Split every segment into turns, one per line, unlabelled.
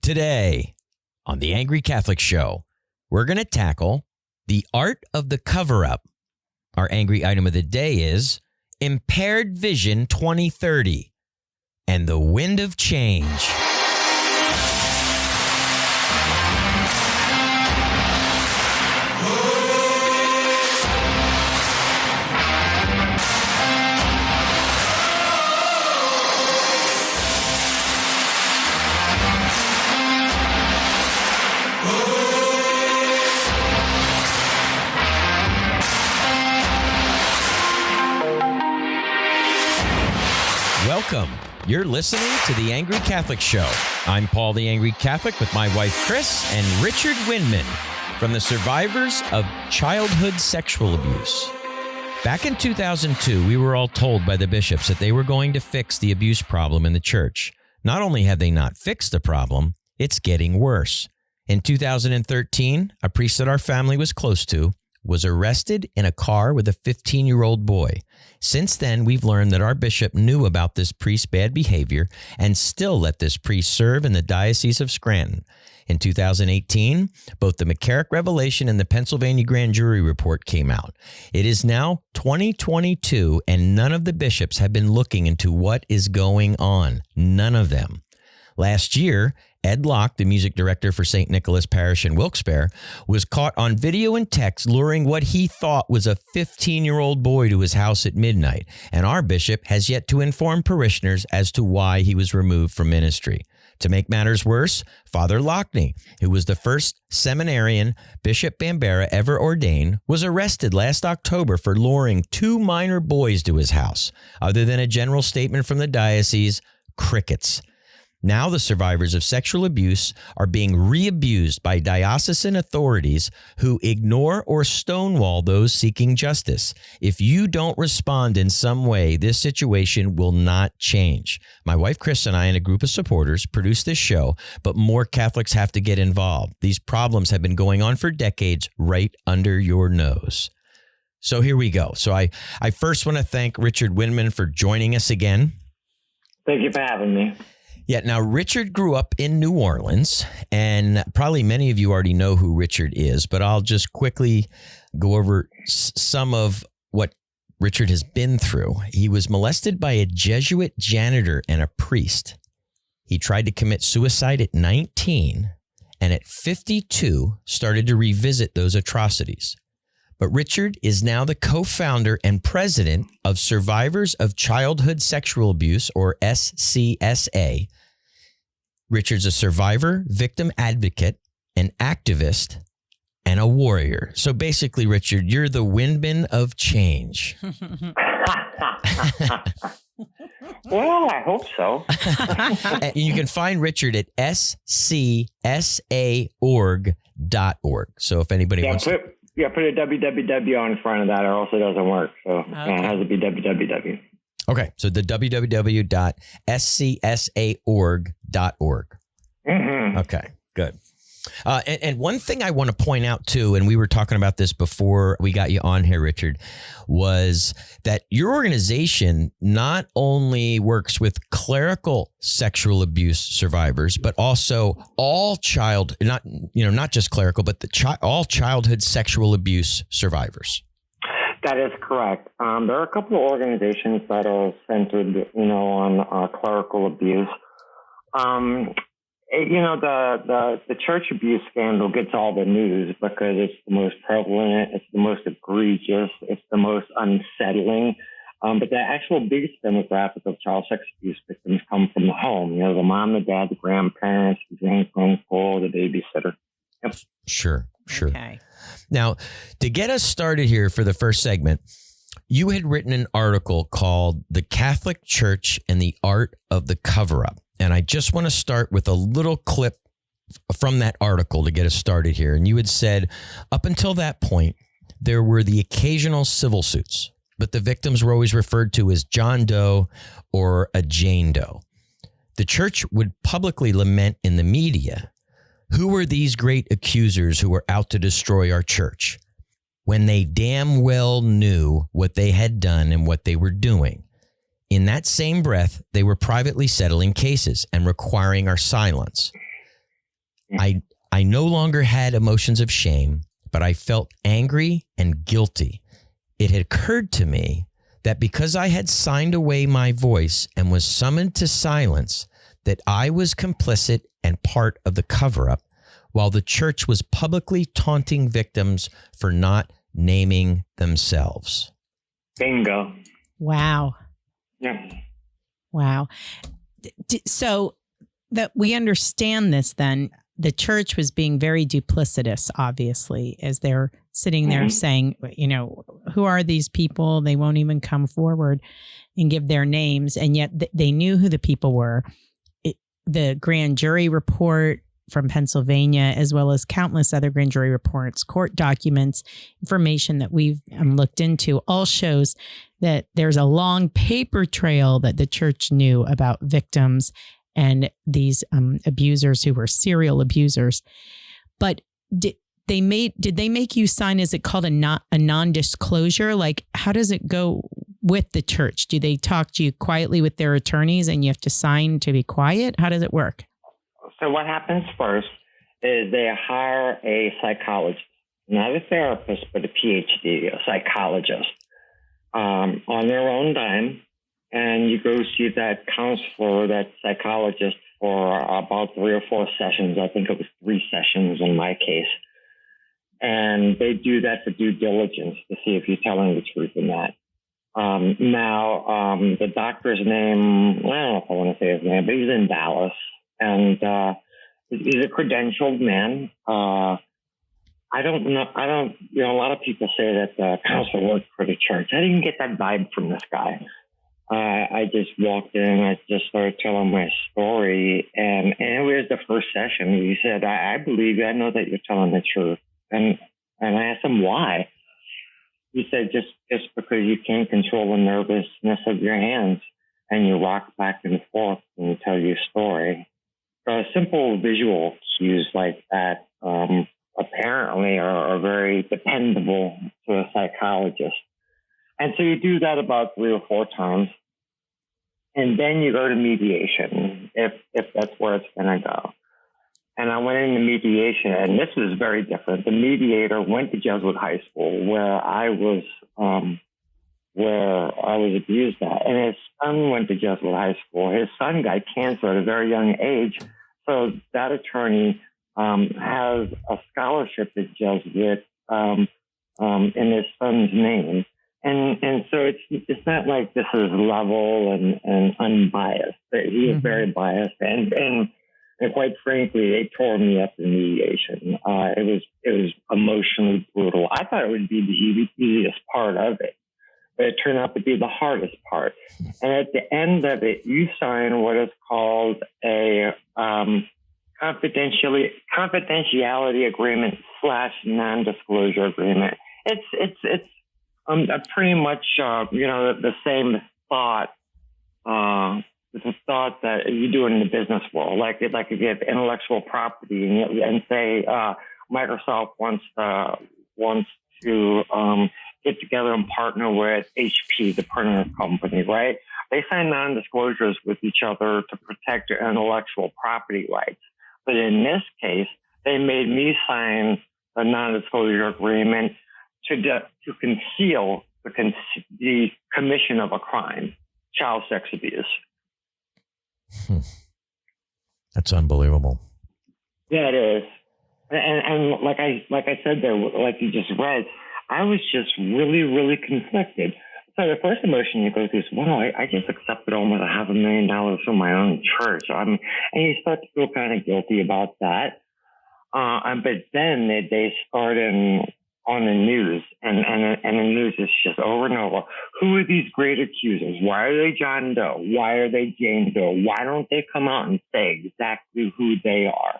Today on The Angry Catholic Show, we're going to tackle the art of the cover-up. Our angry item of the day is Impaired Vision 2030 and the Wind of Change. Welcome. You're listening to The Angry Catholic Show. I'm Paul the Angry Catholic with my wife Chris and Richard Windmann from the survivors of childhood sexual abuse. Back in 2002, we were all told by the bishops that they were going to fix the abuse problem in the church. Not only have they not fixed the problem, it's getting worse. In 2013, a priest that our family was close to was arrested in a car with a 15-year-old boy. Since then, we've learned that our bishop knew about this priest's bad behavior and still let this priest serve in the Diocese of Scranton. In 2018, both the McCarrick Revelation and the Pennsylvania Grand Jury Report came out. It is now 2022, and none of the bishops have been looking into what is going on. None of them. Last year, Ed Locke, the music director for St. Nicholas Parish in Wilkes-Barre, was caught on video and text luring what he thought was a 15-year-old boy to his house at midnight, and our bishop has yet to inform parishioners as to why he was removed from ministry. To make matters worse, Father Lockney, who was the first seminarian Bishop Bambera ever ordained, was arrested last October for luring two minor boys to his house. Other than a general statement from the diocese, crickets. Now the survivors of sexual abuse are being re-abused by diocesan authorities who ignore or stonewall those seeking justice. If you don't respond in some way, this situation will not change. My wife Chris and I and a group of supporters produced this show, but more Catholics have to get involved. These problems have been going on for decades right under your nose. So here we go. So I first want to thank Richard Windmann for joining us again.
Thank you for having me.
Yeah. Now, Richard grew up in New Orleans, and probably many of you already know who Richard is, but I'll just quickly go over some of what Richard has been through. He was molested by a Jesuit janitor and a priest. He tried to commit suicide at 19, and at 52 started to revisit those atrocities. But Richard is now the co-founder and president of Survivors of Childhood Sexual Abuse, or SCSA. Richard's a survivor, victim advocate, an activist, and a warrior. So basically, Richard, you're the Windmann of Change.
Well, I hope so.
And you can find Richard at scsaorg.org. So if anybody wants to...
Put a www on front of that or else it doesn't work. So it has to be www.
Okay, so the www.scsaorg.org.
Mm-hmm.
Okay, good. And one thing I want to point out, too, and we were talking about this before we got you on here, Richard, was that your organization not only works with clerical sexual abuse survivors, but also all not just clerical, but all childhood sexual abuse survivors.
That is correct. There are a couple of organizations that are centered, on clerical abuse. The church abuse scandal gets all the news because it's the most prevalent, it's the most egregious, it's the most unsettling. But the actual biggest demographic of child sex abuse victims come from the home. The mom, the dad, the grandparents, the uncle, the babysitter. Yep.
Sure.
Okay.
Now, to get us started here for the first segment, you had written an article called The Catholic Church and the Art of the Cover-Up. And I just want to start with a little clip from that article to get us started here. And you had said, up until that point, there were the occasional civil suits, but the victims were always referred to as John Doe or a Jane Doe. The church would publicly lament in the media, who were these great accusers who were out to destroy our church, when they damn well knew what they had done and what they were doing. In that same breath, they were privately settling cases and requiring our silence. I no longer had emotions of shame, but I felt angry and guilty. It had occurred to me that because I had signed away my voice and was summoned to silence, that I was complicit and part of the cover-up, while the church was publicly taunting victims for not naming themselves.
Bingo.
Wow.
Yeah.
Wow. So that we understand this then, the church was being very duplicitous, obviously, as they're sitting there saying, who are these people? They won't even come forward and give their names. And yet they knew who the people were. The grand jury report from Pennsylvania, as well as countless other grand jury reports, court documents, information that we've looked into, all shows that there's a long paper trail that the church knew about victims and these abusers who were serial abusers. But did they make you sign, is it called a non-disclosure? Like, how does it go with the church? Do they talk to you quietly with their attorneys and you have to sign to be quiet? How does it work?
So what happens first is they hire a psychologist, not a therapist, but a PhD, a psychologist, on their own dime. And you go see that counselor, that psychologist, for about 3 or 4 sessions. I think it was 3 sessions in my case. And they do that for due diligence to see if you're telling the truth in that. The doctor's name, I don't know if I want to say his name, but he's in Dallas. And he's a credentialed man. I don't know. A lot of people say that the counselor worked for the church. I didn't get that vibe from this guy. I just walked in, I just started telling my story, and it was the first session. He said, I believe you. I know that you're telling the truth. And I asked him why. He said, just because you can't control the nervousness of your hands and you rock back and forth when you tell your story. So simple visual cues like that apparently are very dependable to a psychologist. And so you do that about 3 or 4 times. And then you go to mediation, if that's where it's going to go. And I went into mediation, and this was very different. The mediator went to Jesuit High School, where I was abused at. And his son went to Jesuit High School. His son got cancer at a very young age. So that attorney has a scholarship at Jesuit in his son's name. And so it's not like this is level and unbiased. He is very biased, and quite frankly, they tore me up in mediation. It was emotionally brutal. I thought it would be the easiest part of it, but it turned out to be the hardest part. And at the end of it, you sign what is called a confidentiality agreement / non-disclosure agreement. It's pretty much, the same thought. It's a thought that you do in the business world. Like if you have intellectual property and say Microsoft wants to get together and partner with HP, the printer company, right? They sign non-disclosures with each other to protect their intellectual property rights. But in this case, they made me sign a non-disclosure agreement to conceal the commission of a crime, child sex abuse.
That's unbelievable.
Yeah, it is. And like I said there, like you just read, I was just really, really conflicted. So the first emotion you go through is, wow, I just accepted almost $500,000 from my own church. And you start to feel kind of guilty about that. But then they start on the news, and the news is just over and over. Who are these great accusers? Why are they John Doe? Why are they Jane Doe? Why don't they come out and say exactly who they are?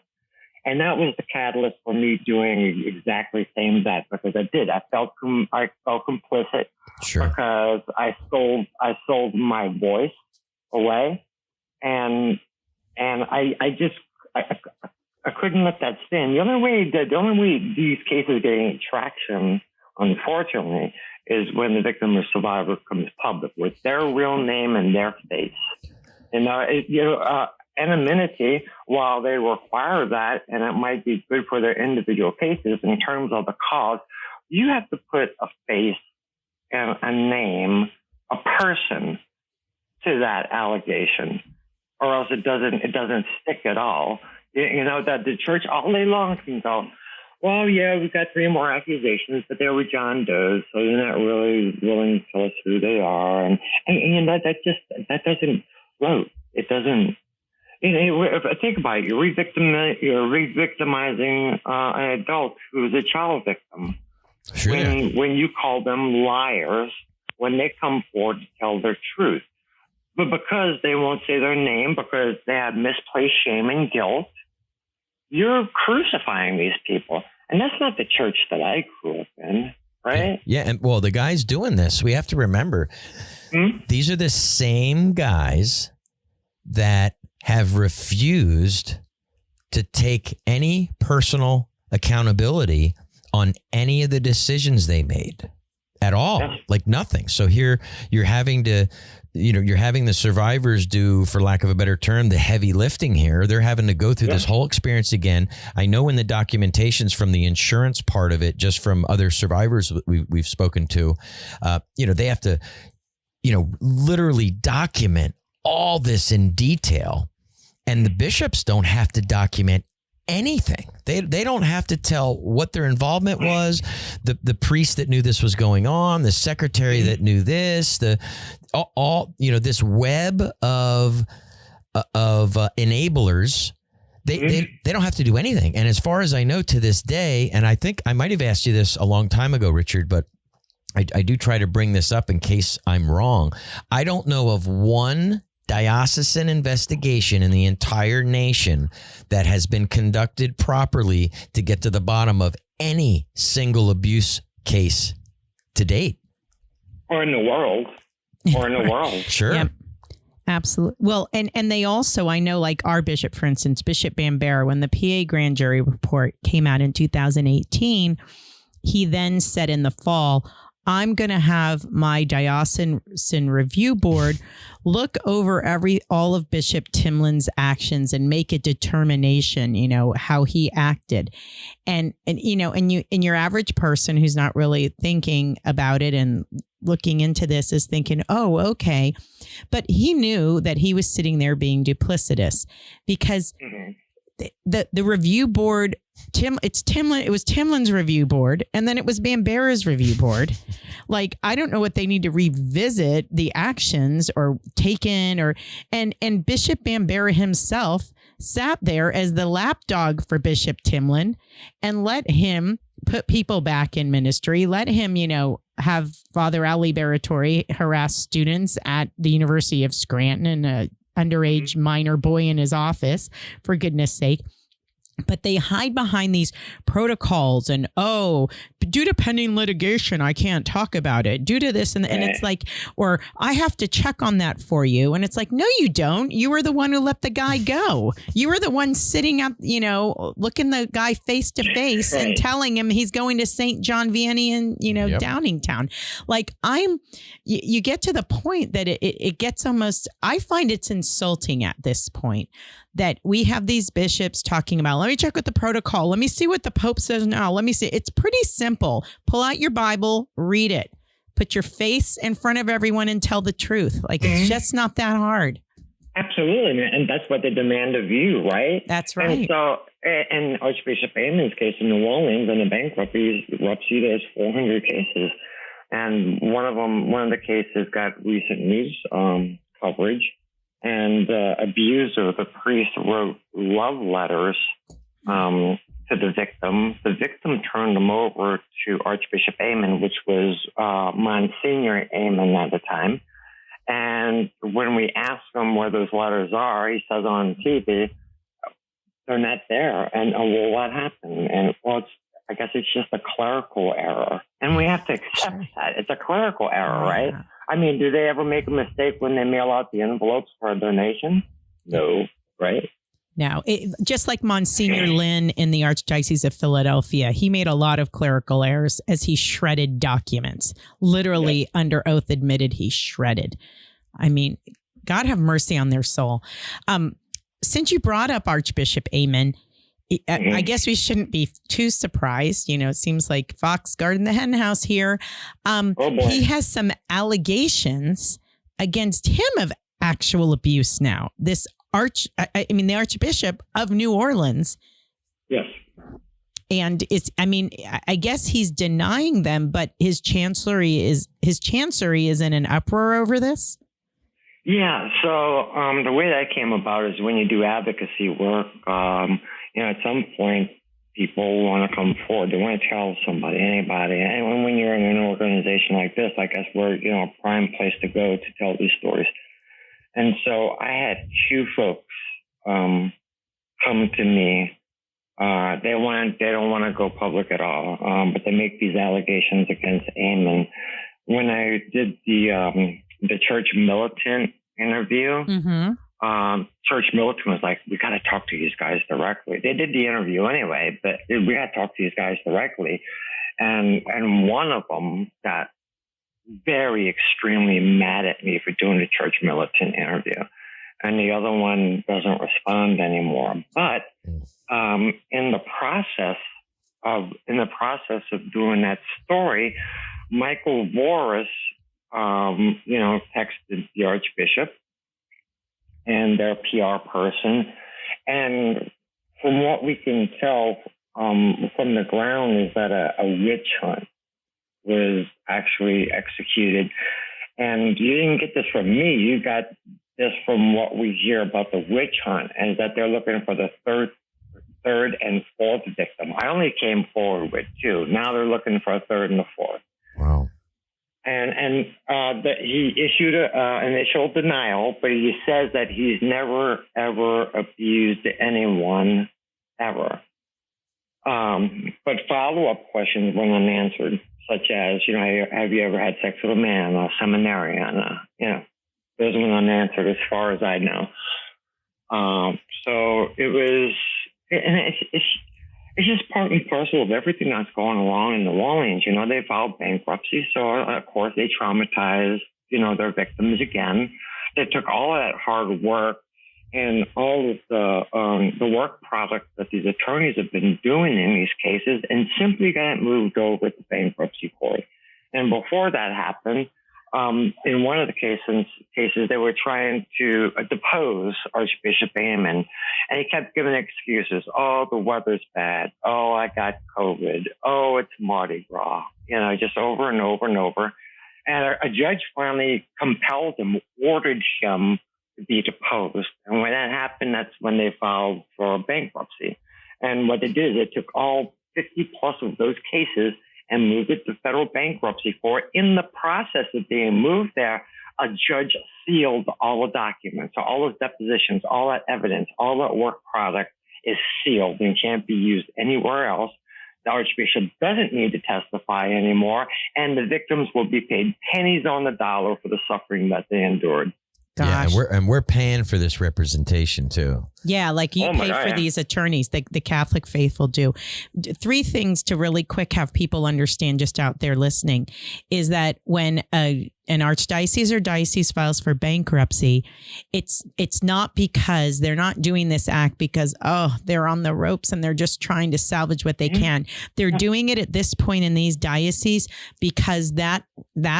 And that was the catalyst for me doing exactly same that, because I did. I felt complicit.
Sure.
Because I sold my voice away, and I couldn't let that stand. The only way these cases get any traction, unfortunately, is when the victim or survivor comes public with their real name and their face. anonymity, while they require that, and it might be good for their individual cases in terms of the cause, you have to put a face and a name, a person to that allegation, or else it doesn't stick at all. You know, that the church all day long can go, well, yeah, we've got 3 more accusations, but they were John Doe's, so you're not really willing to tell us who they are. And that doesn't float. It doesn't, you know, think about it. You're re-victimizing an adult who's a child victim.
Sure.
When you call them liars, when they come forward to tell their truth. But because they won't say their name, because they have misplaced shame and guilt, you're crucifying these people. And that's not the church that I grew up in, right?
Yeah. And well, the guys doing this, we have to remember, these are the same guys that have refused to take any personal accountability on any of the decisions they made at all, like nothing. So here you're having to, you're having the survivors do, for lack of a better term, the heavy lifting here. They're having to go through this whole experience again. I know in the documentations from the insurance part of it, just from other survivors we've spoken to, they have to, literally document all this in detail. And the bishops don't have to document anything. They don't have to tell what their involvement was, the priest that knew this was going on, the secretary that knew this, this web of enablers. They don't have to do anything. And as far as I know to this day, and I think I might have asked you this a long time ago, Richard, but I do try to bring this up in case I'm wrong. I don't know of one diocesan investigation in the entire nation that has been conducted properly to get to the bottom of any single abuse case to date.
Or in the world.
Sure.
Yep. Absolutely. Well, and they also, I know, like our bishop, for instance, Bishop Bambera, when the PA grand jury report came out in 2018, he then said in the fall, I'm going to have my diocesan review board look over all of Bishop Timlin's actions and make a determination, how he acted. And your average person who's not really thinking about it and looking into this is thinking, oh, okay. But he knew that he was sitting there being duplicitous because the review board, it was Timlin's review board, and then it was Bambera's review board. Like, I don't know what they need to revisit the actions or taken and Bishop Bambera himself sat there as the lapdog for Bishop Timlin and let him put people back in ministry, let him, have Father Ali Baratori harass students at the University of Scranton and a underage minor boy in his office, for goodness sake. But they hide behind these protocols and, due to pending litigation, I can't talk about it. Due to this. And it's like, or I have to check on that for you. And it's like, no, you don't. You were the one who let the guy go. You were the one sitting up, looking the guy face to face and telling him he's going to St. John Vianney in, Downingtown. Like you get to the point that it gets almost, I find it's insulting at this point that we have these bishops talking about, let me check with the protocol. Let me see what the Pope says now. Let me see. It's pretty simple. Pull out your Bible, read it, put your face in front of everyone and tell the truth. Like, it's just not that hard.
Absolutely. And that's what they demand of you, right?
That's right.
And so, in Archbishop Amon's case in New Orleans, in the bankruptcy, there's 400 cases. And one of the cases got recent news coverage. And the abuser, the priest, wrote love letters to the victim. The victim turned them over to Archbishop Amon, which was Monsignor Amon at the time. And when we ask him where those letters are, he says on TV, they're not there. And well, what happened? And I guess it's just a clerical error. And we have to accept that. It's a clerical error, right? I mean, do they ever make a mistake when they mail out the envelopes for a donation? No, right?
No. Just like Monsignor Lynn in the Archdiocese of Philadelphia, he made a lot of clerical errors as he shredded documents. Literally under oath admitted he shredded. I mean, God have mercy on their soul. since you brought up Archbishop Amen, I guess we shouldn't be too surprised. It seems like Fox guarding the hen house here. He has some allegations against him of actual abuse now. The Archbishop of New Orleans.
Yes.
And I guess he's denying them, but his chancellery is in an uproar over this. Yeah.
So the way that came about is when you do advocacy work, at some point people want to come forward. They want to tell somebody, anybody. And when you're in an organization like this, I guess we're, a prime place to go to tell these stories. And so I had two folks come to me. They don't want to go public at all, but they make these allegations against Amen. When I did the church militant interview, church militant was like, we got to talk to these guys directly. They did the interview anyway, but we got to talk to these guys directly. And one of them got very extremely mad at me for doing the church militant interview. And the other one doesn't respond anymore. But in the process of doing that story, Michael Voris, texted the Archbishop and their PR person, and from what we can tell from the ground is that a witch hunt was actually executed. And you didn't get this from me; you got this from what we hear about the witch hunt, and that they're looking for the third and fourth victim. I only came forward with two. Now they're looking for a third and a fourth.
Wow.
And he issued an initial denial, but he says that he's never, ever abused anyone, ever. But follow-up questions went unanswered, such as, have you ever had sex with a man, a seminarian? Those went unanswered as far as I know. So it was, and it's just part and parcel of everything that's going along in New Orleans. They filed bankruptcy, so of course they traumatized, their victims again. They took all of that hard work and all of the work product that these attorneys have been doing in these cases, and simply got it moved over to bankruptcy court. And before that happened, in one of the cases, they were trying to depose Archbishop Amen, and he kept giving excuses. Oh, the weather's bad. Oh, I got COVID. Oh, it's Mardi Gras. Just over and over and over. And a judge finally compelled him, ordered him to be deposed. And when that happened, that's when they filed for bankruptcy. And what they did is they took all 50 plus of those cases and moved it to federal bankruptcy court. In the process of being moved there, a judge sealed all the documents, so all those depositions, all that evidence, all that work product is sealed and can't be used anywhere else. The Archbishop doesn't need to testify anymore, and the victims will be paid pennies on the dollar for the suffering that they endured.
Gosh.
Yeah, and we're paying for this representation too. Yeah,
like you pay for these attorneys, the Catholic faithful do. Three things to really quick have people understand just out there listening is that when an archdiocese or diocese files for bankruptcy, it's not because they're not doing this act because, they're on the ropes and they're just trying to salvage what they can. They're doing it at this point in these dioceses because that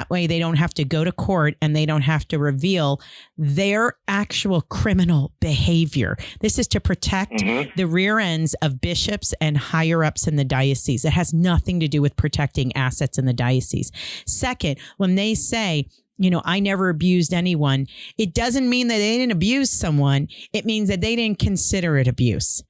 way they don't have to go to court and they don't have to reveal their actual criminal behavior. This is to protect the rear ends of bishops and higher ups in the diocese. It has nothing to do with protecting assets in the diocese. Second, when they say, I never abused anyone, it doesn't mean that they didn't abuse someone. It means that they didn't consider it abuse.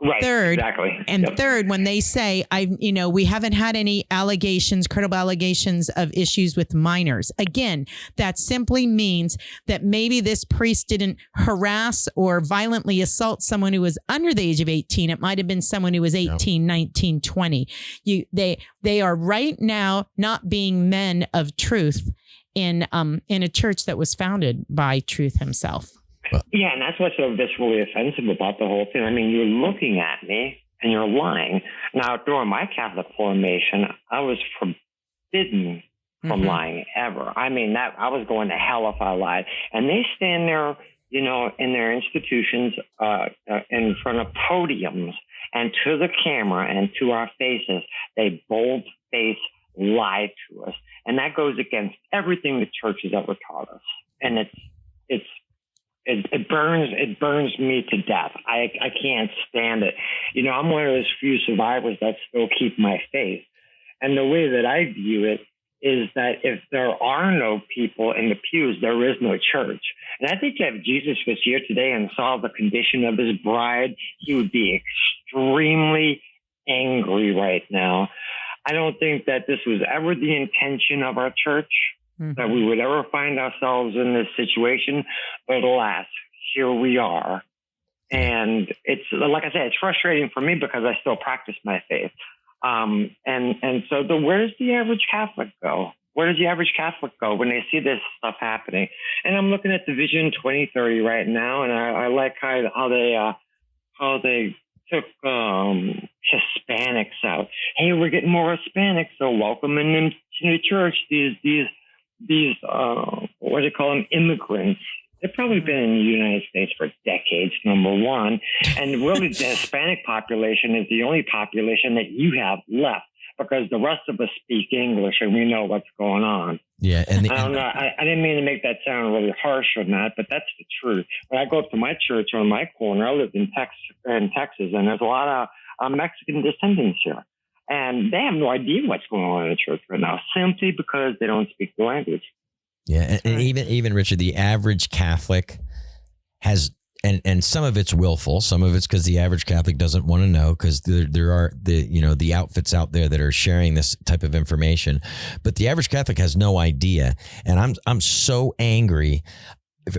Right.
Third, when they say, we haven't had any credible allegations of issues with minors. Again, that simply means that maybe this priest didn't harass or violently assault someone who was under the age of 18. It might have been someone who was 18, 19, 20. They are right now not being men of truth in a church that was founded by Truth himself.
Yeah, and that's what's so viscerally offensive about the whole thing. I mean, you're looking at me and you're lying. Now, during my Catholic formation, I was forbidden from lying ever. I mean, that I was going to hell if I lied. And they stand there in their institutions, in front of podiums and to the camera and to our faces, they bold-face lie to us. And that goes against everything the church has ever taught us. And it burns me to death. I can't stand it. I'm one of those few survivors that still keep my faith. And the way that I view it is that if there are no people in the pews, there is no church. And I think if Jesus was here today and saw the condition of his bride, he would be extremely angry right now. I don't think that this was ever the intention of our church, that we would ever find ourselves in this situation. But alas, here we are. And it's, like I said, it's frustrating for me because I still practice my faith. And so where does the average Catholic go? Where does the average Catholic go when they see this stuff happening? And I'm looking at the Vision 2030 right now, and I like how they took Hispanics out. Hey, we're getting more Hispanics, so welcoming them to the church. These what do you call them? Immigrants. They've probably been in the United States for decades, number one. And really, the Hispanic population is the only population that you have left, because the rest of us speak English and we know what's going on.
Yeah.
I don't know. I didn't mean to make that sound really harsh or not, but that's the truth. When I go up to my church on my corner, I live in Texas, and there's a lot of Mexican descendants here. And they have no idea what's going on in the church right now, simply because they don't speak the language.
Yeah, and even Richard, the average Catholic has, and some of it's willful, some of it's because the average Catholic doesn't want to know, because there are the outfits out there that are sharing this type of information, but the average Catholic has no idea. And I'm so angry,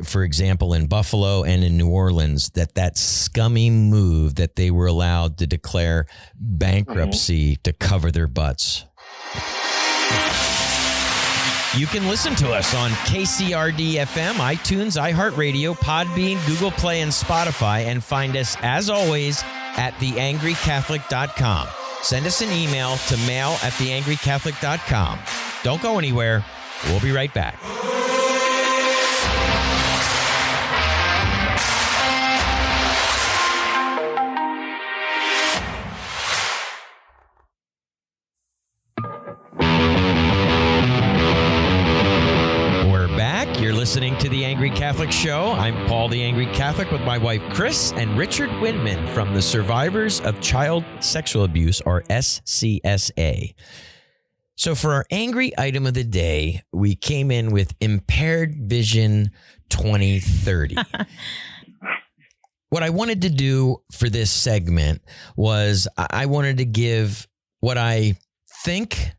for example, in Buffalo and in New Orleans, that scummy move that they were allowed to declare bankruptcy to cover their butts. You can listen to us on KCRD FM, iTunes, iHeartRadio, Podbean, Google Play, and Spotify, and find us, as always, at theangrycatholic.com. Send us an email to mail@theangrycatholic.com. Don't go anywhere. We'll be right back. You're listening to The Angry Catholic Show. I'm Paul the Angry Catholic with my wife Chris and Richard Windmann from the Survivors of Child Sexual Abuse, or SCSA. So for our angry item of the day, we came in with Impaired Vision 2030. What I wanted to do for this segment was I wanted to give what I think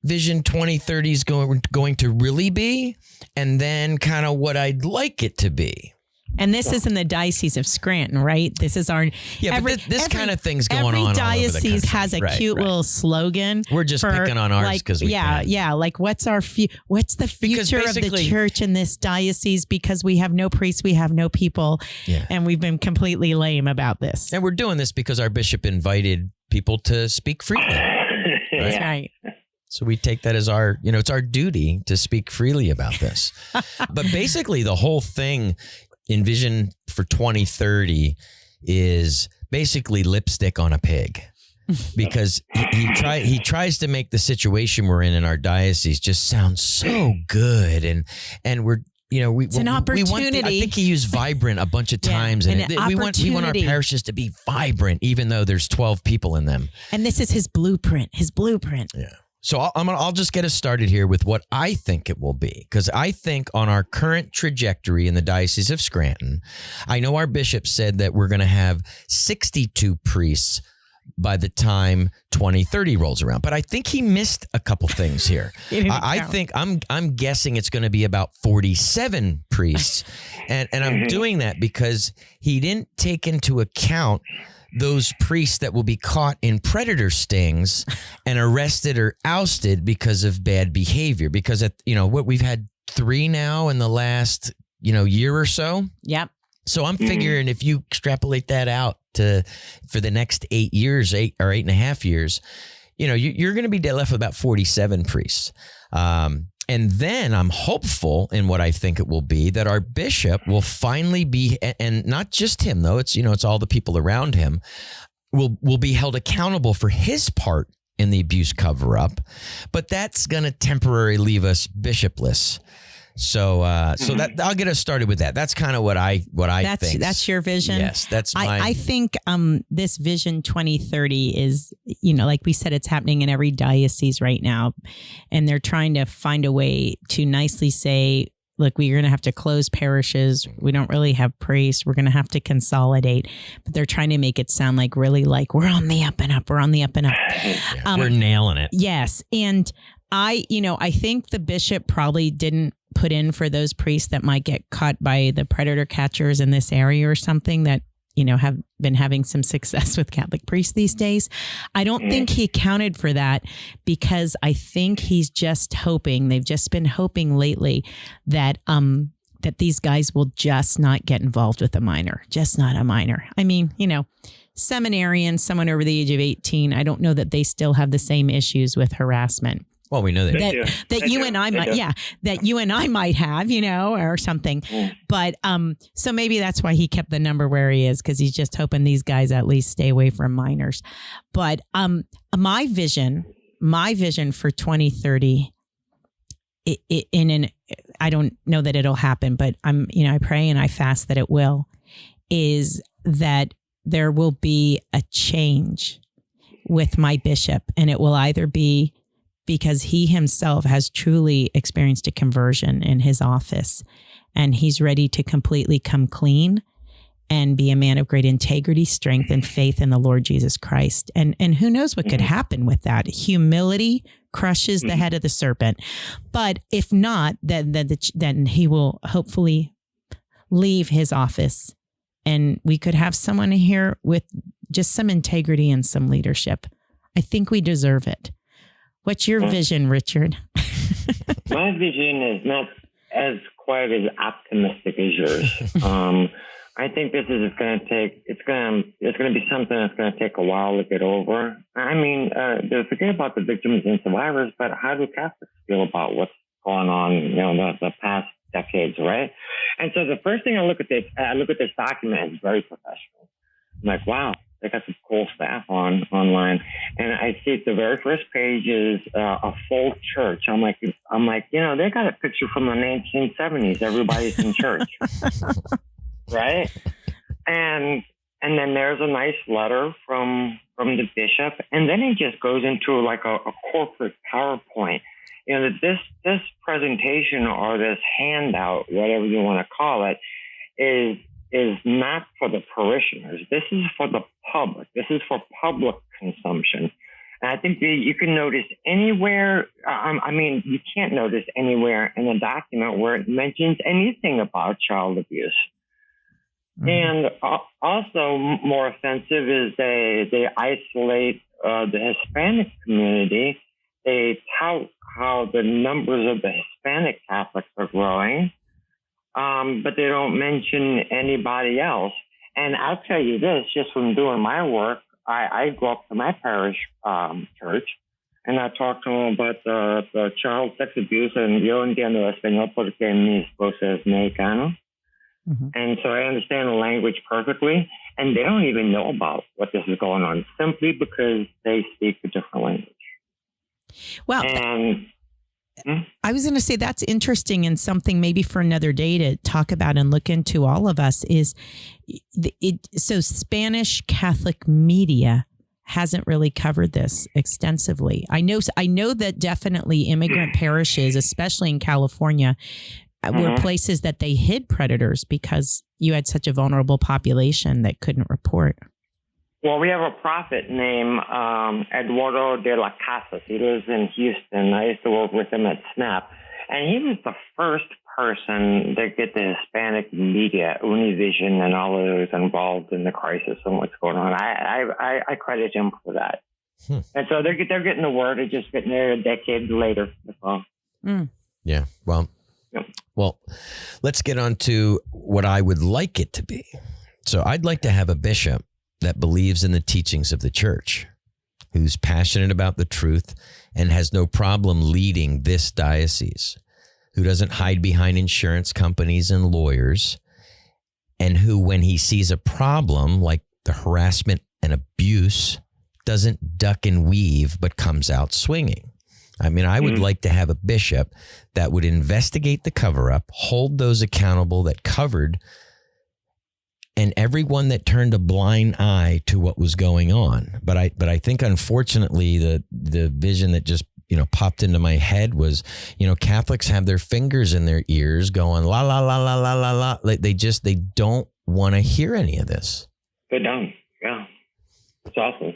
Vision 2030 is going to really be, and then kind of what I'd like it to be.
And this is in the Diocese of Scranton, right? This is our...
Yeah, but this kind of thing's going on all over the country.
Every diocese has a cute little slogan.
We're just picking on ours because we can.
Yeah. Like, what's the future of the church in this diocese? Because we have no priests, we have no people, and we've been completely lame about this.
And we're doing this because our bishop invited people to speak freely.
That's right.
So we take that as it's our duty to speak freely about this. But basically the whole thing in Vision for 2030 is basically lipstick on a pig, because he tries to make the situation we're in our diocese just sound so good. And we're, it's an
opportunity.
I think he used vibrant a bunch of times. And we want our parishes to be vibrant, even though there's 12 people in them.
And this is his blueprint. Yeah.
So I'll just get us started here with what I think it will be, because I think on our current trajectory in the Diocese of Scranton, I know our bishop said that we're going to have 62 priests by the time 2030 rolls around, but I think he missed a couple things here. I think I'm guessing it's going to be about 47 priests, and I'm doing that because he didn't take into account those priests that will be caught in predator stings and arrested or ousted because of bad behavior. Because we've had 3 now in the last year or so.
Yep.
So I'm figuring if you extrapolate that out for the next 8 years, 8 or 8.5 years, you're going to be left with about 47 priests. And And then I'm hopeful in what I think it will be that our bishop will finally be, and not just him though, it's all the people around him, will be held accountable for his part in the abuse cover-up. But that's going to temporarily leave us bishopless. So that I'll get us started with that. That's kind of what I think.
That's your vision.
Yes, that's my.
I think this Vision 2030 is, like we said, it's happening in every diocese right now, and they're trying to find a way to nicely say, look, we're going to have to close parishes. We don't really have priests. We're going to have to consolidate. But they're trying to make it sound like really like we're on the up and up. We're on the up and up.
We're nailing it.
Yes, and I think the bishop probably didn't put in for those priests that might get caught by the predator catchers in this area or something that, have been having some success with Catholic priests these days. I don't think he accounted for that because I think he's just hoping, they've just been hoping lately that these guys will just not get involved with a minor, just not a minor. I mean, seminarian, someone over the age of 18, I don't know that they still have the same issues with harassment.
Well, we know
that you and I might have, or something. But so maybe that's why he kept the number where he is, because he's just hoping these guys at least stay away from minors. But my vision for 2030, I don't know that it'll happen, but I pray and I fast that it will, is that there will be a change with my bishop, and it will either be because he himself has truly experienced a conversion in his office and he's ready to completely come clean and be a man of great integrity, strength, and faith in the Lord Jesus Christ. And who knows what could happen with that? Humility crushes the head of the serpent. But if not, then he will hopefully leave his office and we could have someone here with just some integrity and some leadership. I think we deserve it. What's your vision, Richard?
My vision is not as quite as optimistic as yours. I think this is going to take. It's going to be something that's going to take a while to get over. I mean, forget about the victims and survivors, but how do Catholics feel about what's going on? The past decades, right? And so the first thing I look at this document is very professional. I'm like, wow. They got some cool staff online, and I see the very first page is a full church. I'm like, they got a picture from the 1970s. Everybody's in church, right? And then there's a nice letter from the bishop, and then he just goes into like a corporate PowerPoint. This presentation or this handout, whatever you want to call it, is not for the parishioners. This is for the public. This is for public consumption. And I think you can notice anywhere, you can't notice anywhere in the document where it mentions anything about child abuse. Mm-hmm. And also more offensive is they isolate the Hispanic community. They tout how the numbers of the Hispanic Catholics are growing. But they don't mention anybody else. And I'll tell you this, just from doing my work, I go up to my parish church, and I talk to them about the child sex abuse, and yo entiendo español porque mi esposa es mexicana. Mm-hmm. And so I understand the language perfectly, and they don't even know about what this is going on, simply because they speak a different language.
Well, I was going to say that's interesting, and something maybe for another day to talk about and look into, all of us, is so Spanish Catholic media hasn't really covered this extensively. I know that definitely immigrant parishes, especially in California, were places that they hid predators because you had such a vulnerable population that couldn't report.
Well, we have a prophet named Eduardo de la Casas. He lives in Houston. I used to work with him at SNAP. And he was the first person to get the Hispanic media, Univision, and all of those involved in the crisis and what's going on. I credit him for that. And so they're getting the word. They're just getting there a decade later.
Yeah. Well, let's get on to what I would like it to be. So I'd like to have a bishop that believes in the teachings of the church. who's passionate about the truth and has no problem leading this diocese, who doesn't hide behind insurance companies and lawyers, and who, when he sees a problem like the harassment and abuse, doesn't duck and weave, but comes out swinging. I mean, I would like to have a bishop that would investigate the cover-up, hold those accountable that covered, and everyone that turned a blind eye to what was going on. But I think, unfortunately, the vision that just popped into my head was, Catholics have their fingers in their ears going la la la la la la la. They don't want to hear any of this.
They don't. Yeah, it's awful.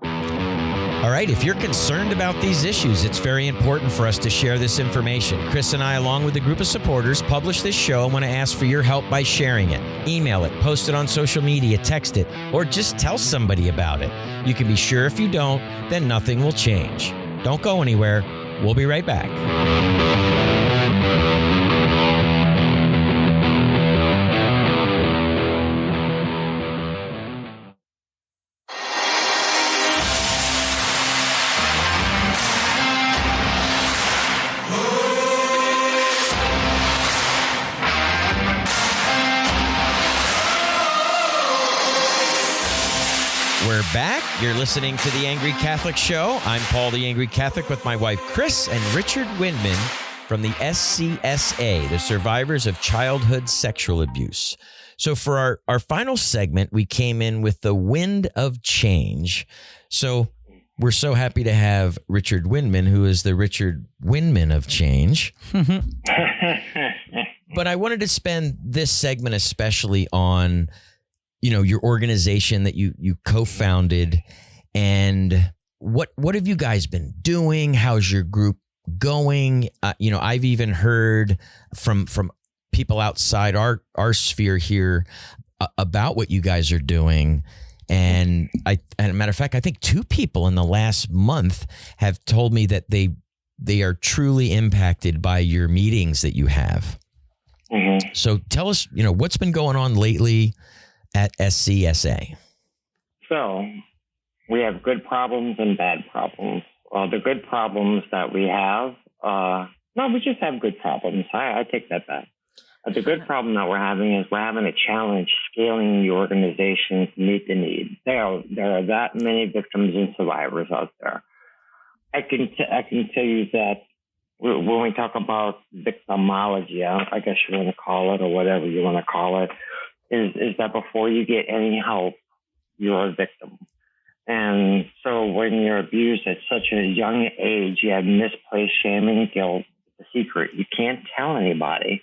All right, if you're concerned about these issues, it's very important for us to share this information. Chris and I, along with a group of supporters, publish this show and want to ask for your help by sharing it. Email it, post it on social media, text it, or just tell somebody about it. You can be sure if you don't, then nothing will change. Don't go anywhere. We'll be right back. We're back. You're listening to The Angry Catholic Show. I'm Paul the Angry Catholic with my wife, Chris, and Richard Windmann from the SCSA, the Survivors of Childhood Sexual Abuse. So for our final segment, we came in with the Wind of Change. So we're so happy to have Richard Windmann, who is the Richard Windmann of Change. But I wanted to spend this segment especially on your organization that you co-founded, and what have you guys been doing? How's your group going? I've even heard from people outside our sphere here about what you guys are doing. And as a matter of fact, I think 2 people in the last month have told me that they are truly impacted by your meetings that you have. Mm-hmm. So tell us, what's been going on lately at SCSA?
So we have good problems and bad problems. The good problems that we have, we just have good problems. I take that back. The good problem that we're having is we're having a challenge scaling the organization to meet the need. There are that many victims and survivors out there. I can tell you that when we talk about victimology, I guess you want to call it, or whatever you want to call it, is that before you get any help, you're a victim. And so when you're abused at such a young age, you have misplaced shame and guilt. It's a secret. You can't tell anybody.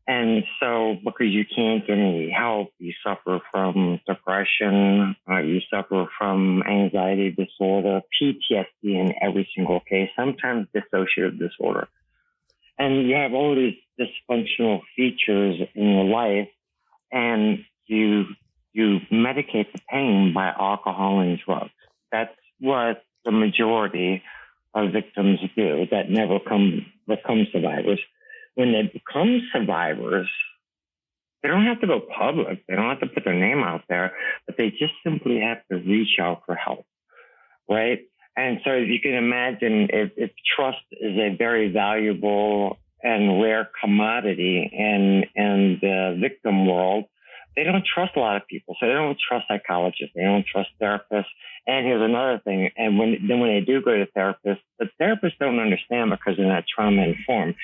And so because you can't get any help, you suffer from depression, you suffer from anxiety disorder, PTSD in every single case, sometimes dissociative disorder. And you have all these dysfunctional features in your life, and you medicate the pain by alcohol and drugs. That's what the majority of victims do that never become survivors. When they become survivors, they don't have to go public. They don't have to put their name out there, but they just simply have to reach out for help, right? And so you can imagine if trust is a very valuable and rare commodity in the victim world, they don't trust a lot of people. So they don't trust psychologists. They don't trust therapists. And here's another thing. And when they do go to therapists, the therapists don't understand because they're not trauma informed.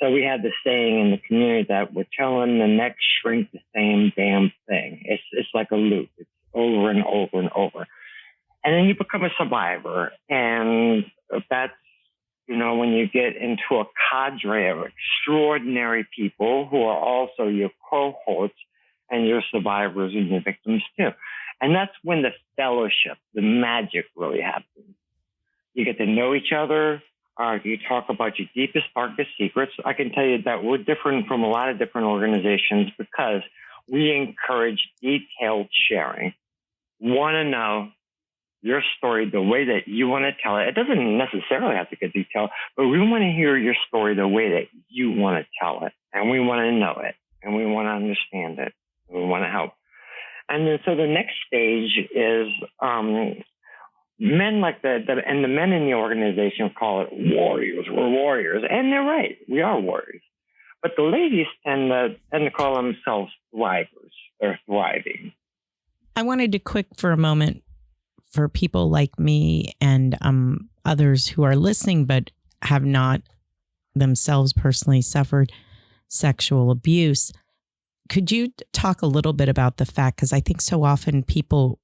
So we have this saying in the community that we're telling the next shrink the same damn thing. It's like a loop. It's over and over and over. And then you become a survivor. And that's, when you get into a cadre of extraordinary people who are also your cohorts and your survivors and your victims too. And that's when the fellowship, the magic really happens. You get to know each other. You talk about your deepest, darkest secrets. I can tell you that we're different from a lot of different organizations because we encourage detailed sharing. Want to know your story the way that you want to tell it. It doesn't necessarily have to get detailed, but we want to hear your story the way that you want to tell it. And we want to know it. And we want to understand it. We want to help. And then, so the next stage is men like and the men in the organization call it warriors. We're warriors. And they're right. We are warriors. But the ladies tend to call themselves thrivers. They're thriving.
I wanted to quick for a moment for people like me and others who are listening but have not themselves personally suffered sexual abuse. Could you talk a little bit about the fact, because I think so often people,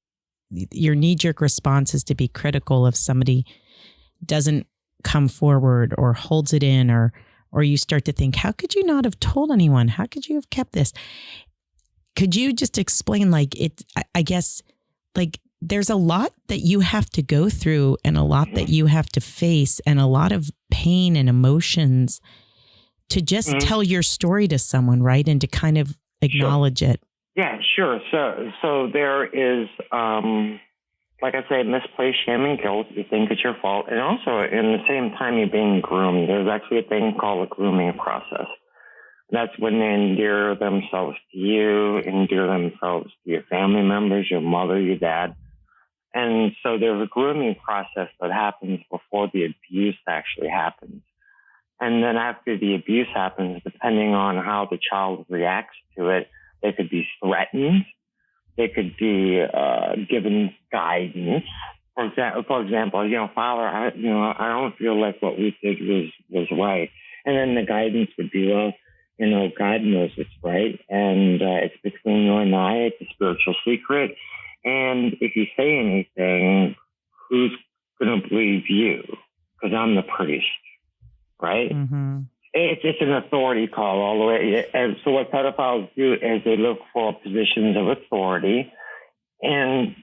your knee-jerk response is to be critical if somebody doesn't come forward or holds it in, or you start to think, how could you not have told anyone? How could you have kept this? Could you just explain, like, it, I guess, like, there's a lot that you have to go through and a lot that you have to face and a lot of pain and emotions to just tell your story to someone, right? And to kind of acknowledge it.
Yeah, sure. So there is, like I say, misplaced shame and guilt. You think it's your fault. And also, in the same time you're being groomed, there's actually a thing called a grooming process. That's when they endear themselves to you, endear themselves to your family members, your mother, your dad. And so there's a grooming process that happens before the abuse actually happens. And then after the abuse happens, depending on how the child reacts to it, they could be threatened. They could be given guidance. For example, Father, I don't feel like what we did was right. And then the guidance would be, well, God knows it's right, and it's between you and I. It's a spiritual secret. And if you say anything, who's going to believe you? Because I'm the priest, right? Mm-hmm. It's an authority call all the way. And so what pedophiles do is they look for positions of authority and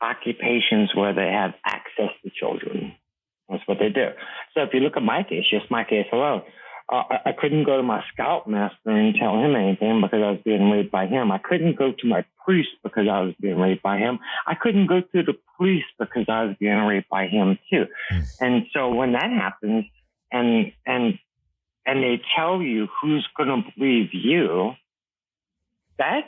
occupations where they have access to children. That's what they do. So if you look at my case, just my case alone, I couldn't go to my scoutmaster and tell him anything because I was being raped by him. I couldn't go to my priest because I was being raped by him. I couldn't go to the police because I was being raped by him too. And so when that happens and they tell you who's going to believe you, that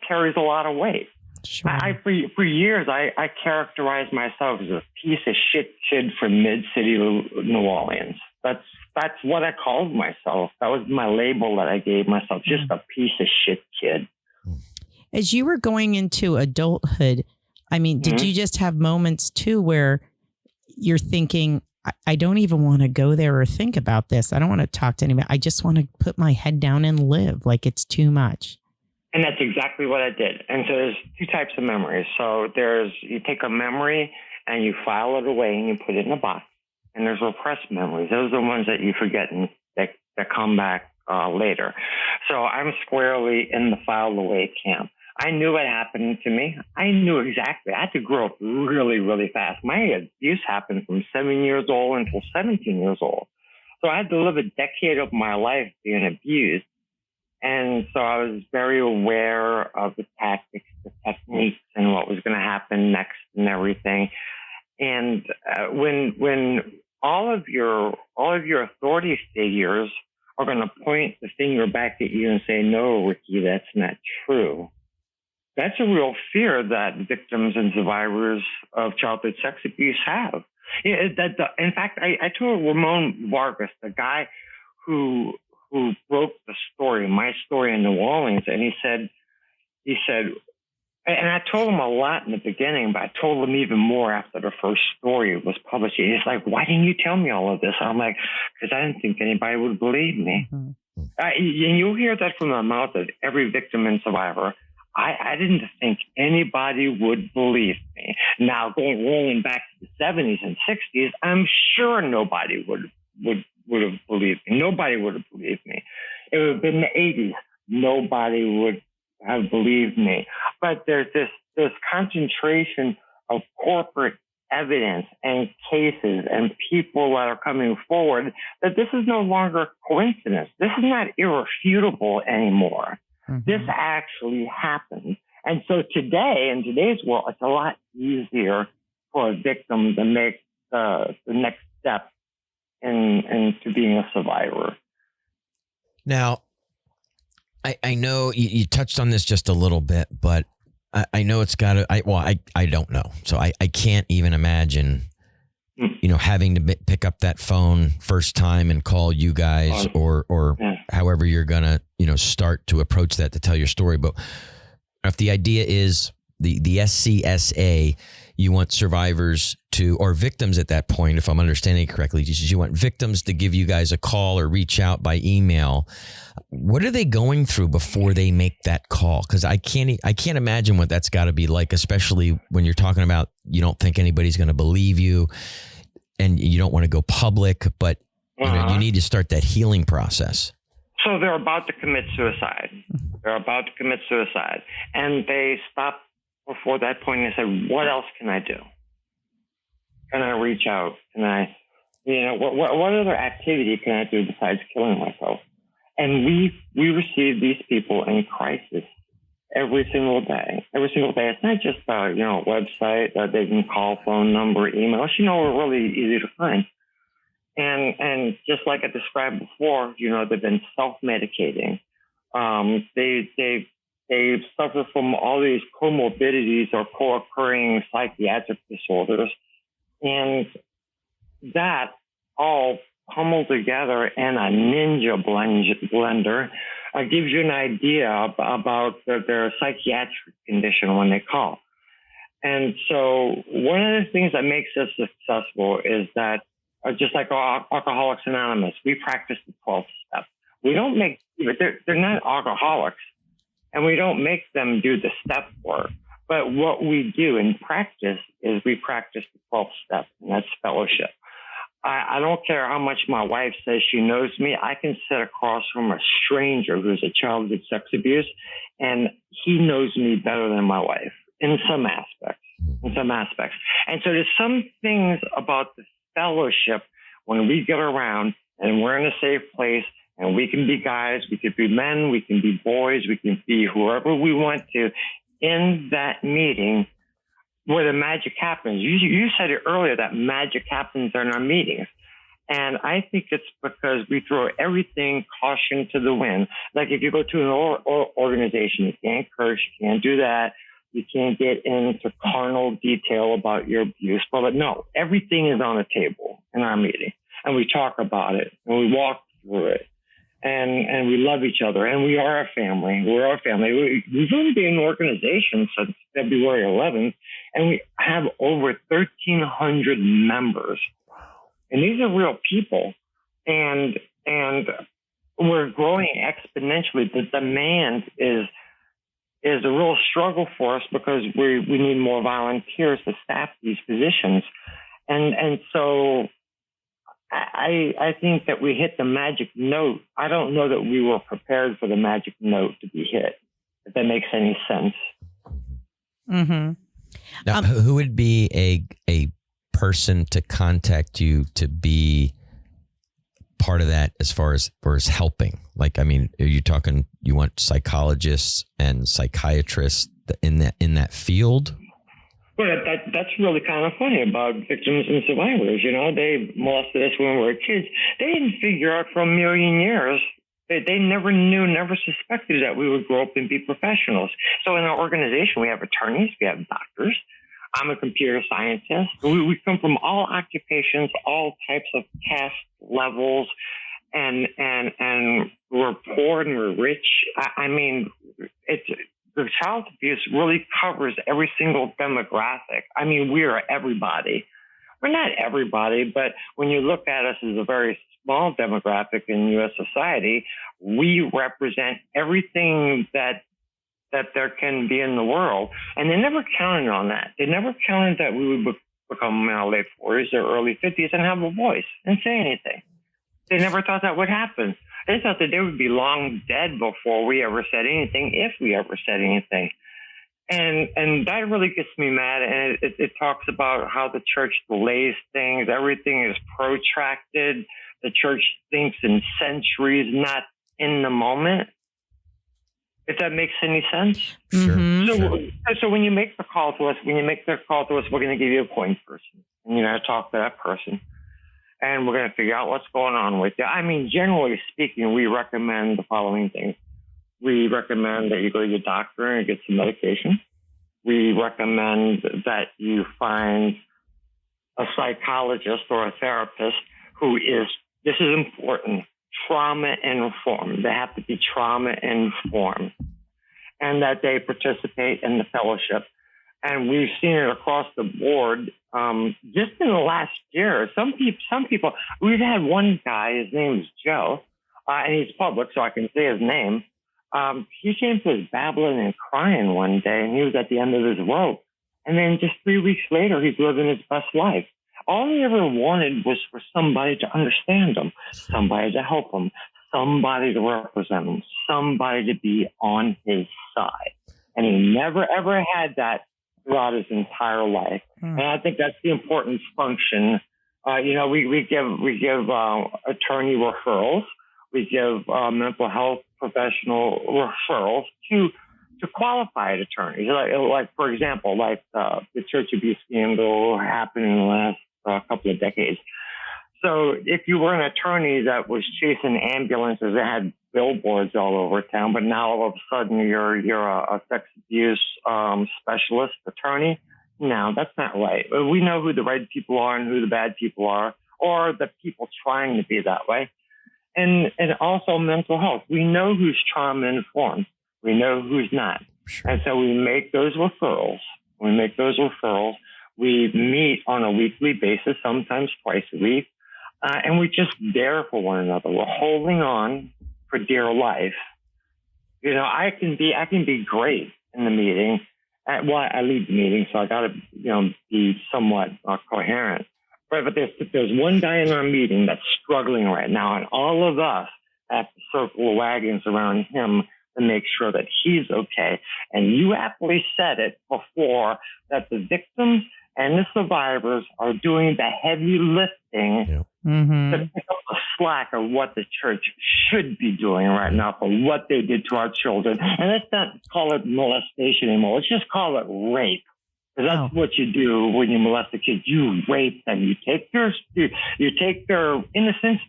carries a lot of weight. Sure. For years, I characterized myself as a piece of shit kid from mid-city New Orleans. That's what I called myself. That was my label that I gave myself, just a piece of shit kid.
As you were going into adulthood, I mean, did you just have moments too where you're thinking, I don't even want to go there or think about this. I don't want to talk to anybody. I just want to put my head down and live, like it's too much.
And that's exactly what I did. And so there's two types of memories. So you take a memory and you file it away and you put it in a box. And there's repressed memories. Those are the ones that you forget and that come back later. So I'm squarely in the filed away camp. I knew what happened to me. I knew exactly. I had to grow up really, really fast. My abuse happened from 7 years old until 17 years old. So I had to live a decade of my life being abused. And so I was very aware of the tactics, the techniques, and what was going to happen next and everything. And when all of your authority figures are going to point the finger back at you and say, "No, Ricky, that's not true," that's a real fear that victims and survivors of childhood sex abuse have. In fact, I told Ramon Vargas, the guy who broke the story, my story in New Orleans, and he said, and I told him a lot in the beginning, but I told him even more after the first story was published. He's like, "Why didn't you tell me all of this?" I'm like, "Because I didn't think anybody would believe me." Mm-hmm. And you'll hear that from the mouth of every victim and survivor. I didn't think anybody would believe me. Now, rolling back to the 70s and 60s, I'm sure nobody would have believed me. Nobody would have believed me. It would have been the 80s. Nobody would have believed me. But there's this concentration of corporate evidence and cases and people that are coming forward that this is no longer coincidence. This is not irrefutable anymore. Mm-hmm. This actually happened. And so today, in today's world, it's a lot easier for a victim to make the next step into being a survivor.
Now, I know you touched on this just a little bit, but I know it's got to, I don't know. So I can't even imagine, having to pick up that phone first time and call you guys or however you're going to, start to approach that to tell your story. But if the idea is the SCSA, you want survivors to, or victims at that point, if I'm understanding it correctly, you want victims to give you guys a call or reach out by email. What are they going through before they make that call? Because I can't imagine what that's got to be like, especially when you're talking about you don't think anybody's going to believe you and you don't want to go public, but you need to start that healing process.
So they're about to commit suicide. And they stop before that point and say, what else can I do? Can I reach out? Can I, what other activity can I do besides killing myself? And we receive these people in crisis every single day. It's not just a website that they can call, phone number, email. We're really easy to find. And just like I described before, they've been self-medicating. They suffer from all these comorbidities or co-occurring psychiatric disorders. And that all pummeled together in a ninja blender gives you an idea about their psychiatric condition when they call. And so one of the things that makes us successful is that, just like Alcoholics Anonymous, we practice the 12 steps. We don't they're not alcoholics, and we don't make them do the step work. But what we do in practice is we practice the 12 steps, and that's fellowship. I don't care how much my wife says she knows me. I can sit across from a stranger who's a child with sex abuse, and he knows me better than my wife in some aspects. And so there's some things about the fellowship when we get around and we're in a safe place and we can be guys, we can be men, we can be boys, we can be whoever we want to in that meeting where the magic happens. You said it earlier that magic happens in our meetings. And I think it's because we throw everything caution to the wind. Like if you go to an organization, you can't curse, you can't do that. You can't get into carnal detail about your abuse. But no, everything is on the table in our meeting. And we talk about it and we walk through it. And we love each other. And we are a family. We're our family. We've only been an organization since February 11th. And we have over 1,300 members. And these are real people. And we're growing exponentially. The demand is a real struggle for us because we need more volunteers to staff these positions. And so I think that we hit the magic note. I don't know that we were prepared for the magic note to be hit, if that makes any sense.
Mm-hmm.
Now, who would be a person to contact you to be part of that as far as helping? Like, I mean, are you talking, you want psychologists and psychiatrists in that field?
Well, that's really kind of funny about victims and survivors. They molested us when we were kids. They didn't figure out for a million years. They never knew, never suspected that we would grow up and be professionals. So in our organization, we have attorneys, we have doctors. I'm a computer scientist. We come from all occupations, all types of caste levels, and we're poor and we're rich. I mean, the child abuse really covers every single demographic. I mean, we are everybody. We're not everybody, but when you look at us as a very small demographic in U.S. society, we represent everything that there can be in the world. And they never counted on that. They never counted that we would become in our late 40s or early 50s and have a voice and say anything. They never thought that would happen. They thought that they would be long dead before we ever said anything, if we ever said anything. And that really gets me mad. And it talks about how the church delays things. Everything is protracted. The church thinks in centuries, not in the moment. If that makes any sense.
Sure.
Mm-hmm.
So when you make the call to us, we're going to give you a point person. And you're going to talk to that person. And we're going to figure out what's going on with you. I mean, generally speaking, we recommend the following things. We recommend that you go to your doctor and get some medication. we recommend that you find a psychologist or a therapist who is, this is important, trauma informed. They have to be trauma informed, and that they participate in the fellowship. And we've seen it across the board. Just in the last year, some people, we've had one guy, his name is Joe, and he's public, so I can say his name. He came to us babbling and crying one day, and he was at the end of his rope. And then just 3 weeks later, he's living his best life. All he ever wanted was for somebody to understand him, somebody to help him, somebody to represent him, somebody to be on his side. And he never, ever had that throughout his entire life. And I think that's the important function. We give attorney referrals. We give mental health professional referrals to qualified attorneys. Like for example, the church abuse scandal happened in the last couple of decades. So if you were an attorney that was chasing ambulances that had billboards all over town, but now all of a sudden you're a sex abuse specialist attorney, no, that's not right. We know who the right people are and who the bad people are, or the people trying to be that way. And also mental health. We know who's trauma informed. We know who's not. Sure. And so we make those referrals. We meet on a weekly basis, sometimes twice a week. And we just there for one another. We're holding on for dear life. I can be great in the meeting. I lead the meeting, so I got to, be somewhat coherent. But there's one guy in our meeting that's struggling right now, and all of us have to circle the wagons around him to make sure that he's okay. And you aptly said it before, that the victims and the survivors are doing the heavy lifting to pick up the slack of what the church should be doing right now for what they did to our children. And let's not call it molestation anymore. Let's just call it rape. Because that's what you do when you molest a kid. You rape them. You take their innocence.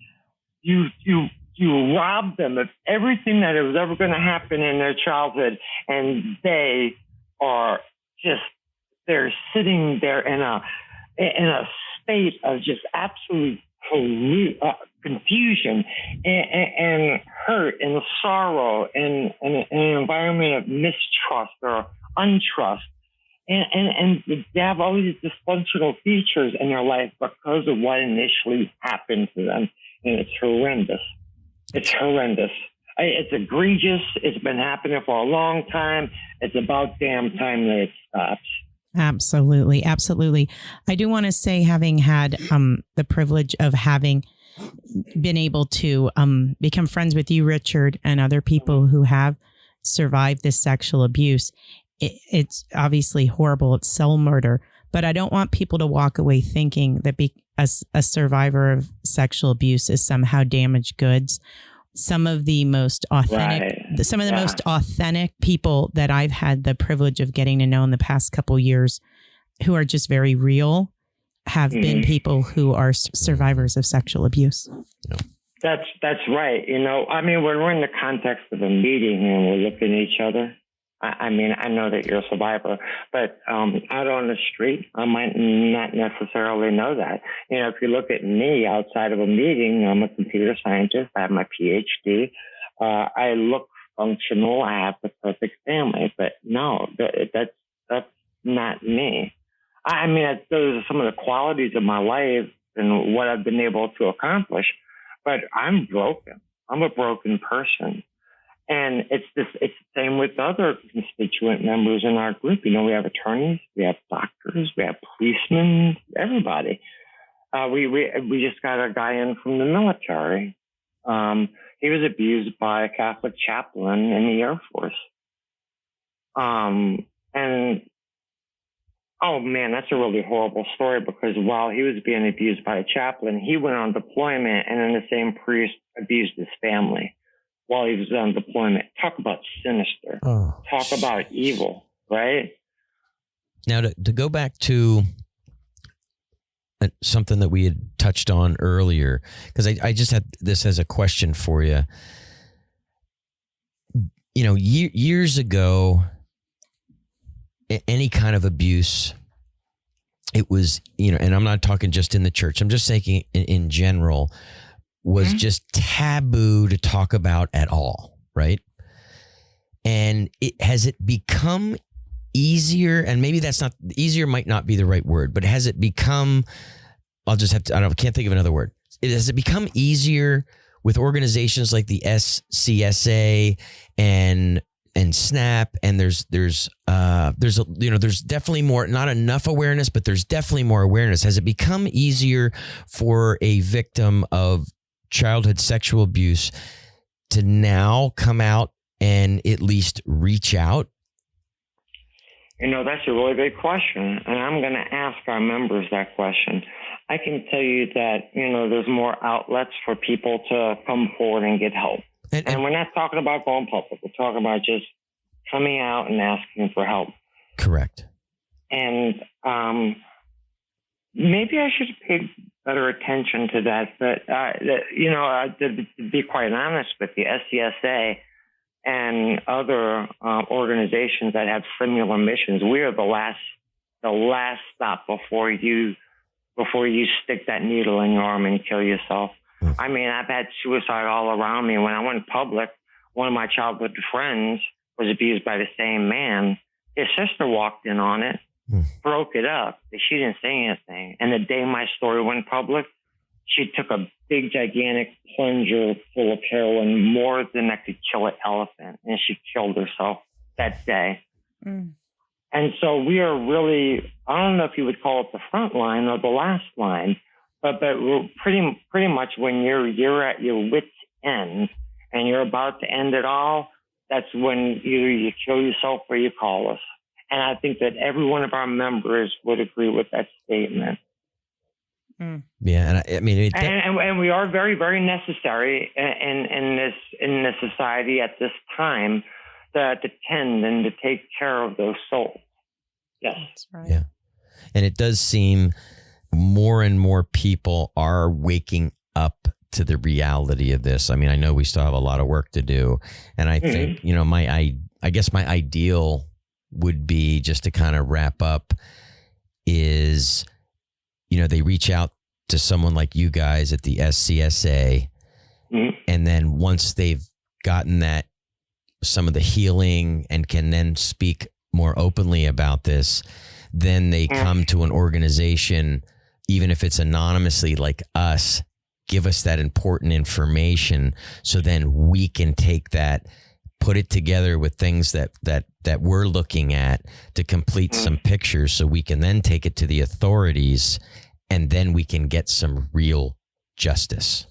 You rob them of everything that was ever going to happen in their childhood, and they are they're sitting there in a state of just absolute confusion and hurt and sorrow and an environment of mistrust or untrust. And they have all these dysfunctional features in their life because of what initially happened to them. And it's horrendous. It's egregious. It's been happening for a long time. It's about damn time that it stops.
Absolutely. Absolutely. I do want to say, having had the privilege of having been able to become friends with you, Richard, and other people who have survived this sexual abuse, it's obviously horrible. It's cell murder. But I don't want people to walk away thinking that a survivor of sexual abuse is somehow damaged goods. Some of the most authentic, most authentic people that I've had the privilege of getting to know in the past couple years, who are just very real, have been people who are survivors of sexual abuse.
That's right. When we're in the context of a meeting and we're looking at each other, I know that you're a survivor, but out on the street, I might not necessarily know that. If you look at me outside of a meeting, I'm a computer scientist. I have my PhD. I look functional. I have the perfect family, but no, that's not me. Those are some of the qualities of my life and what I've been able to accomplish, but I'm broken. I'm a broken person. And it's the same with other constituent members in our group. We have attorneys, we have doctors, we have policemen, everybody. We just got a guy in from the military. He was abused by a Catholic chaplain in the Air Force. That's a really horrible story, because while he was being abused by a chaplain, he went on deployment, and then the same priest abused his family while he was on deployment. Talk about sinister. Talk about evil, right?
Now, to go back to something that we had touched on earlier, because I just had this as a question for you. Years ago, any kind of abuse, it was, and I'm not talking just in the church, I'm just saying in general, was just taboo to talk about at all, right? And has it become easier, and maybe that's not, easier might not be the right word, but has it become, I can't think of another word. Has it become easier with organizations like the SCSA and SNAP, and there's definitely more, not enough awareness, but there's definitely more awareness. Has it become easier for a victim of childhood sexual abuse to now come out and at least reach out?
That's a really good question, and I'm going to ask our members that question. I can tell you that, there's more outlets for people to come forward and get help. And we're not talking about going public. We're talking about just coming out and asking for help.
Correct.
And maybe I should have paid better attention to that. But, to be quite honest with you, SCSA and other organizations that have similar missions, we are the last stop before you stick that needle in your arm and kill yourself. I mean, I've had suicide all around me. When I went public, one of my childhood friends was abused by the same man. His sister walked in on it, broke it up, but she didn't say anything. And the day my story went public, she took a big, gigantic plunger full of heroin, more than that could kill an elephant, and she killed herself that day. And so we are really, I don't know if you would call it the front line or the last line, but we're pretty much when you're at your wit's end and you're about to end it all, that's when you kill yourself or you call us. And I think that every one of our members would agree with that statement.
Yeah, and I mean,
and we are very, very necessary in this society at this time to tend and to take care of those souls. Yes,
that's right.
Yeah, and it does seem more and more people are waking up to the reality of this. I mean, I know we still have a lot of work to do, and I think I guess my ideal would be, just to kind of wrap up, is they reach out to someone like you guys at the SCSA, and then once they've gotten that, some of the healing, and can then speak more openly about this, then they come to an organization, even if it's anonymously like us, give us that important information, so then we can take that, put it together with things that we're looking at to complete some pictures, so we can then take it to the authorities, and then we can get some real justice.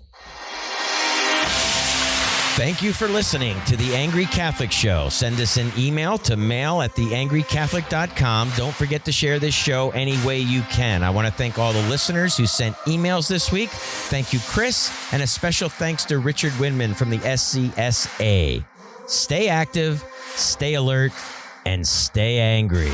Thank you for listening to The Angry Catholic Show. Send us an email to mail@theangrycatholic.com. Don't forget to share this show any way you can. I want to thank all the listeners who sent emails this week. Thank you, Chris, and a special thanks to Richard Windmann from the SCSA. Stay active, stay alert, and stay angry.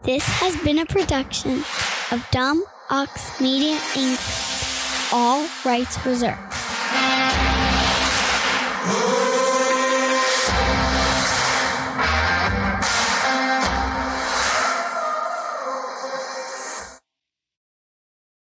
This has been a production of Dumb Ox Media Inc. All rights reserved.